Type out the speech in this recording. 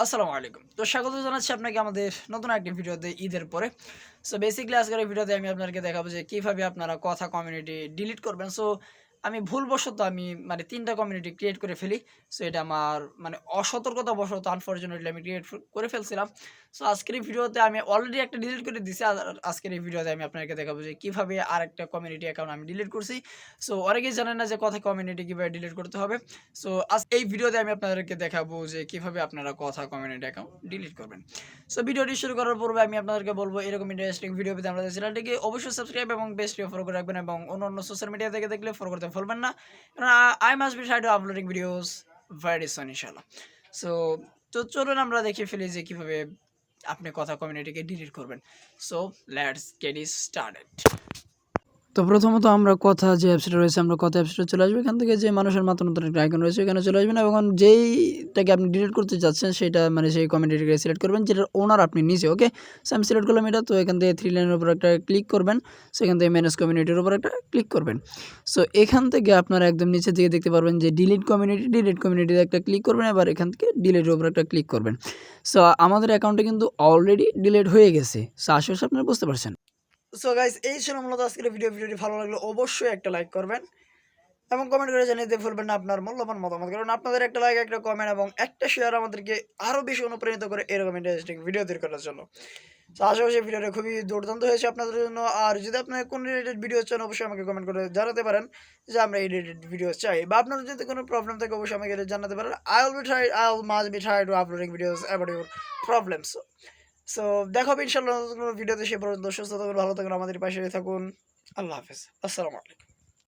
আসসালামু আলাইকুম। তো স্বাগত জানাচ্ছি আপনাকে আমাদের নতুন একটি ভিডিওতে ঈদের পরে। সো বেসিক্যালি আজকের এই ভিডিওতে আমি আপনাদেরকে দেখাবো যে কিভাবে আপনারা কথা কমিউনিটি ডিলিট করবেন। সো আমি ভুলবশত মানে ৩ টা কমিউনিটি ক্রিয়েট করে ফেলি। সো এটা আমার মানে অসতর্কতাবশত আনফরচুনেটলি আমি ক্রিয়েট করে ফেলছিলাম। সো আজকের এই ভিডিওতে আমি অলরেডি একটা ডিলিট করে দিছি। আর আজকের এই ভিডিওতে আমি আপনাদেরকে দেখাবো যে কিভাবে আরেকটা কমিউনিটি অ্যাকাউন্ট আমি ডিলিট করছি। সো অনেকেই জানেন না যে কথা কমিউনিটি কিভাবে ডিলিট করতে হবে। সো এই ভিডিওতে আমি আপনাদেরকে দেখাবো যে কিভাবে আপনারা কথা কমিউনিটি অ্যাকাউন্ট ডিলিট করবেন। সো ভিডিওটি শুরু করার পূর্বে আমি আপনাদেরকে বলবো এরকম ইন্টারেস্টিং ভিডিও পেতে আমাদের চ্যানেলটিকে অবশ্যই সাবস্ক্রাইব এবং পেজটিও ফলো করে রাখবেন এবং অন্য সোশ্যাল মিডিয়া থেকে দেখলে ফলো করতে ভুলবেন না। কারণ I must be try to uploading videos very soon ইনশাআল্লাহ। সো চলুন আমরা দেখে ফেলি যে কিভাবে আপনি কথা কমিউনিটিকে ডিলিট করবেন। So let's get it started. তো প্রথমত আমরা কথা যে অ্যাপসটা রয়েছে আমরা কথা অ্যাপসটা চলে আসবো। এখান থেকে যে মানুষের মাথার মতন একটা আইকন রয়েছে এখানে চলে আসবেন এবং যেইটাকে আপনি ডিলিট করতে চাচ্ছেন সেটা মানে সেই কমিউনিটিকে সিলেক্ট করবেন যেটার ওনার আপনি নিজে। ওকে, সো আমি সিলেক্ট করলাম এটা। তো এখান থেকে 3 লাইনের উপর একটা ক্লিক করবেন। সেখান থেকে ম্যানেজ কমিউনিটির উপর একটা ক্লিক করবেন। সো এখান থেকে আপনারা একদম নিচের দিকে দেখতে পারবেন যে ডিলিট কমিউনিটিতে একটা ক্লিক করবেন। এবার এখান থেকে ডিলিটের উপর একটা ক্লিক করবেন। সো আমাদের অ্যাকাউন্টে কিন্তু অলরেডি ডিলিট হয়ে গেছে। সো আশা করছি আপনারা বুঝতে পারছেন। সো গাইস, এই ছিল মূলত আজকের ভিডিওটি ভালো লাগলে অবশ্যই একটা লাইক করবেন এবং কমেন্ট করে জানিয়ে দিতে ভুলবেন না আপনার মূল্যবান মতামত। কারণ আপনাদের একটা লাইক, একটা কমেন্ট এবং একটা শেয়ার আমাদেরকে আরও বেশি অনুপ্রাণিত করে এরকম ইন্টারেস্টিং ভিডিও তৈরি করার জন্য। তো আশা করছি ভিডিওটা খুবই দুর্দান্ত হয়েছে আপনাদের জন্য। আর যদি আপনার কোন রিলেটেড ভিডিও চান অবশ্যই আমাকে কমেন্ট করে জানাতে পারেন যে আমরা এই রিলেটেড ভিডিও চাই, বা আপনাদের যদি কোনো প্রবলেম থাকে অবশ্যই আমাকে জানাতে পারেন। I must be try to uploading videos about your problems. So দেখা হবে ইনশাআল্লাহ নতুন কোনো ভিডিওতে। সে পর্যন্ত সুস্থ থাকুন, ভালো থাকুন, আমাদের পাশে থাকুন। আল্লাহ হাফেজ। আসসালামু আলাইকুম।